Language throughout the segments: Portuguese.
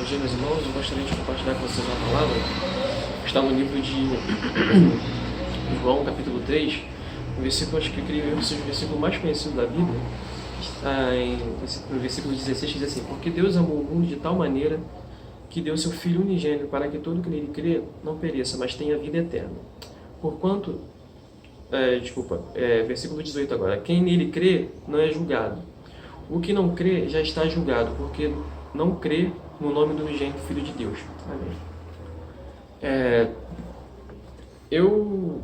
dia, meus irmãos. Eu gostaria de compartilhar com vocês uma palavra que está no livro de João, capítulo 3, um versículo, acho que eu creio que seja o versículo mais conhecido da Bíblia. Está no versículo 16, que diz assim: porque Deus amou o mundo de tal maneira que deu seu Filho unigênito, para que todo que nele crê não pereça, mas tenha vida eterna. Porquanto, versículo 18 agora: quem nele crê não é julgado. O que não crê já está julgado, porque não crê no nome do unigênito Filho de Deus. Amém. Eu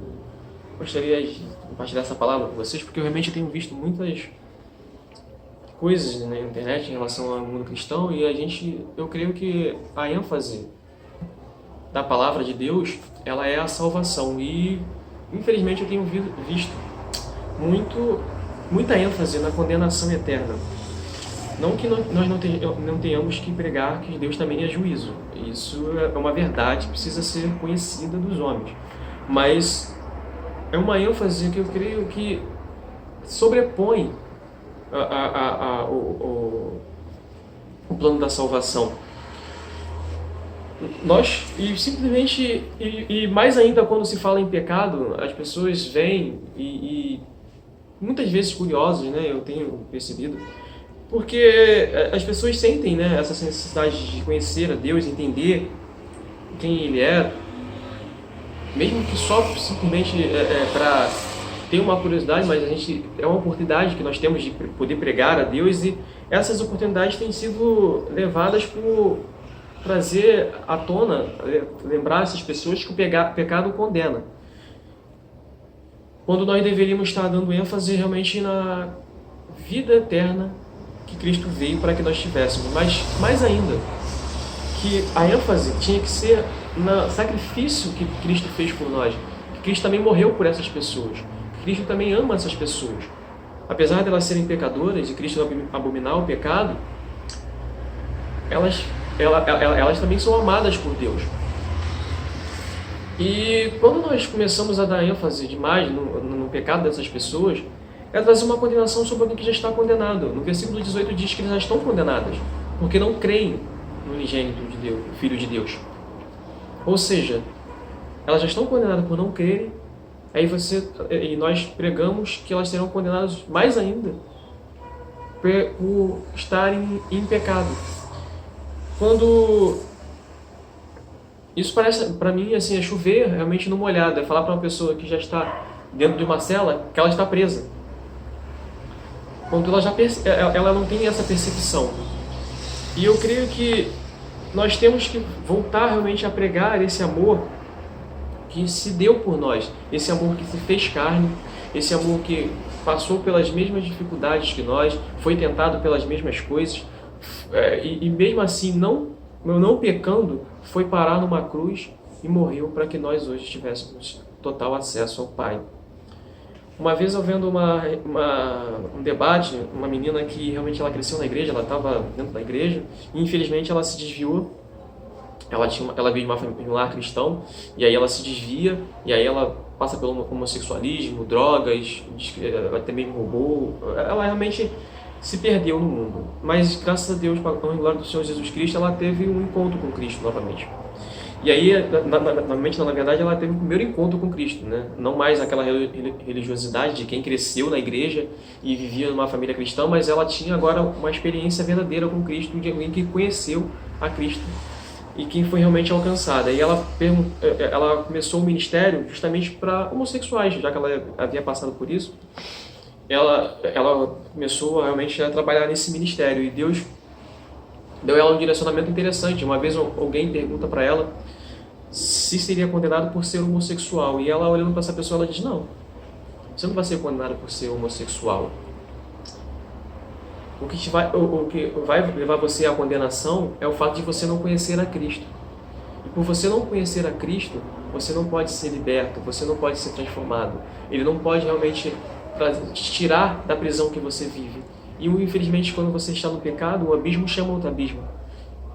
gostaria de compartilhar essa palavra com vocês, porque eu realmente tenho visto muitas coisas na internet em relação ao mundo cristão, e eu creio que a ênfase da palavra de Deus, ela é a salvação, e infelizmente eu tenho visto muita ênfase na condenação eterna. Não que nós não tenhamos que pregar que Deus também é juízo. Isso é uma verdade que precisa ser conhecida dos homens. Mas é uma ênfase que eu creio que sobrepõe o plano da salvação. E mais ainda quando se fala em pecado, as pessoas vêm e muitas vezes curiosos, né, eu tenho percebido, porque as pessoas sentem, né, essa necessidade de conhecer a Deus, entender quem Ele é, mesmo que só simplesmente para ter uma curiosidade, mas é uma oportunidade que nós temos de poder pregar a Deus, e essas oportunidades têm sido levadas por trazer à tona, lembrar essas pessoas que o pecado condena, quando nós deveríamos estar dando ênfase realmente na vida eterna que Cristo veio para que nós tivéssemos. Mas mais ainda, que a ênfase tinha que ser no sacrifício que Cristo fez por nós, que Cristo também morreu por essas pessoas, que Cristo também ama essas pessoas. Apesar de elas serem pecadoras e Cristo abominar o pecado, elas também são amadas por Deus. E quando nós começamos a dar ênfase demais no pecado dessas pessoas, é trazer uma condenação sobre alguém que já está condenado. No versículo 18 diz que eles já estão condenadas, porque não creem no unigênito de Deus, o Filho de Deus. Ou seja, elas já estão condenadas por não crerem, e nós pregamos que elas serão condenadas mais ainda por estarem em pecado. Quando isso parece, para mim, assim, é chover realmente no molhado, é falar para uma pessoa que já está dentro de uma cela que ela está presa, quando ela não tem essa percepção. E eu creio que nós temos que voltar realmente a pregar esse amor que se deu por nós, esse amor que se fez carne, esse amor que passou pelas mesmas dificuldades que nós, foi tentado pelas mesmas coisas, e mesmo assim, não pecando, foi parar numa cruz e morreu para que nós hoje tivéssemos total acesso ao Pai. Uma vez eu vendo um debate, uma menina que realmente ela cresceu na igreja, ela estava dentro da igreja, e infelizmente ela se desviou. Ela veio de uma família, um lar cristão, e aí ela se desvia, e aí ela passa pelo homossexualismo, drogas, até mesmo roubou. Ela realmente se perdeu no mundo. Mas graças a Deus, para a glória do Senhor Jesus Cristo, ela teve um encontro com Cristo novamente. E aí, na verdade, ela teve o primeiro encontro com Cristo, né? Não mais aquela religiosidade de quem cresceu na igreja e vivia numa família cristã, mas ela tinha agora uma experiência verdadeira com Cristo, de alguém que conheceu a Cristo e quem foi realmente alcançada. E ela começou o ministério justamente para homossexuais, já que ela havia passado por isso. Ela começou realmente a trabalhar nesse ministério, e Deus deu ela um direcionamento interessante. Uma vez alguém pergunta para ela se seria condenado por ser homossexual, e ela, olhando para essa pessoa, ela diz: não, você não vai ser condenado por ser homossexual. O que vai levar você à condenação é o fato de você não conhecer a Cristo. E por você não conhecer a Cristo, você não pode ser liberto, você não pode ser transformado. Ele não pode realmente te tirar da prisão que você vive. E infelizmente, quando você está no pecado, um abismo chama outro abismo.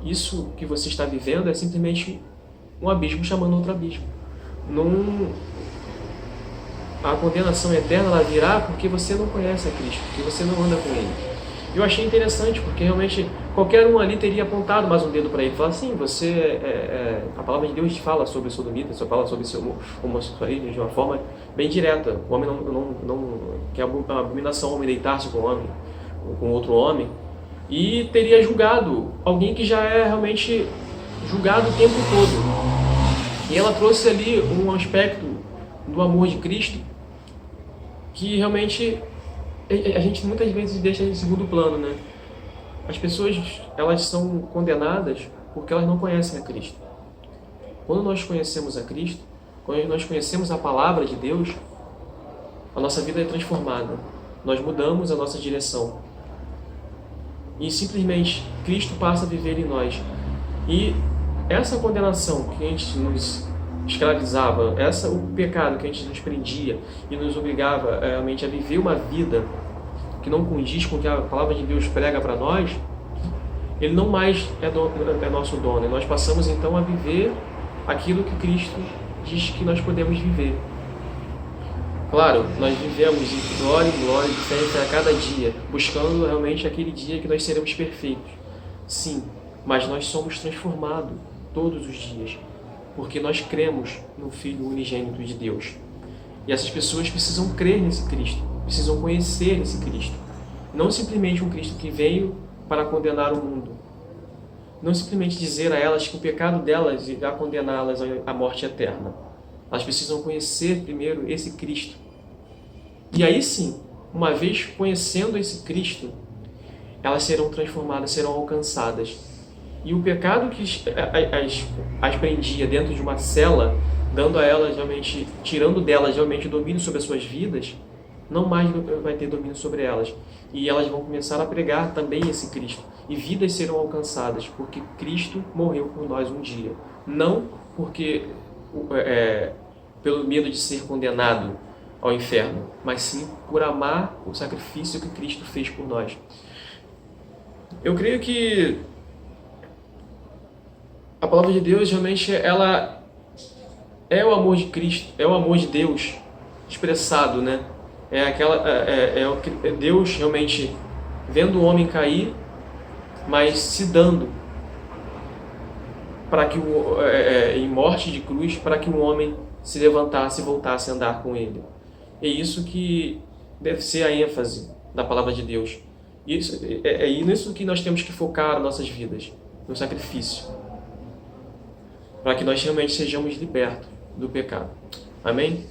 Isso que você está vivendo é simplesmente um abismo chamando outro abismo. A condenação eterna ela virá porque você não conhece a Cristo, porque você não anda com Ele. Eu achei interessante, porque realmente qualquer um ali teria apontado mais um dedo para ele. Falar assim, a palavra de Deus fala sobre sodomita, só fala sobre homossexualismo de uma forma bem direta. O homem não que é uma abominação o homem deitar-se com o homem, com outro homem. E teria julgado alguém que já é realmente julgado o tempo todo. E ela trouxe ali um aspecto do amor de Cristo que realmente a gente muitas vezes deixa em segundo plano, né? As pessoas, elas são condenadas porque elas não conhecem a Cristo. Quando nós conhecemos a Cristo, quando nós conhecemos a palavra de Deus, a nossa vida é transformada. Nós mudamos a nossa direção. E simplesmente Cristo passa a viver em nós. E essa condenação que a gente nos escravizava, o pecado que a gente nos prendia e nos obrigava realmente a viver uma vida que não condiz com o que a palavra de Deus prega para nós, ele não mais é nosso dono. E nós passamos então a viver aquilo que Cristo diz que nós podemos viver. Claro, nós vivemos de glória em glória, de fé em fé a cada dia, buscando realmente aquele dia que nós seremos perfeitos. Sim, mas nós somos transformados todos os dias, porque nós cremos no Filho unigênito de Deus. E essas pessoas precisam crer nesse Cristo, precisam conhecer esse Cristo. Não simplesmente um Cristo que veio para condenar o mundo. Não simplesmente dizer a elas que o pecado delas irá condená-las à morte eterna. Elas precisam conhecer primeiro esse Cristo. E aí sim, uma vez conhecendo esse Cristo, elas serão transformadas, serão alcançadas. E o pecado que as prendia dentro de uma cela, dando a elas realmente, tirando delas realmente o domínio sobre as suas vidas, não mais vai ter domínio sobre elas. E elas vão começar a pregar também esse Cristo. E vidas serão alcançadas, porque Cristo morreu por nós um dia. Não porque pelo medo de ser condenado ao inferno, mas sim por amar o sacrifício que Cristo fez por nós. Eu creio que a palavra de Deus realmente ela é o amor de Cristo, é o amor de Deus expressado, né? É Deus realmente vendo o homem cair, mas se dando para que em morte de cruz, para que um homem se levantasse e voltasse a andar com ele. É isso que deve ser a ênfase da palavra de Deus. Nisso que nós temos que focar nossas vidas, no sacrifício, para que nós realmente sejamos libertos do pecado. Amém?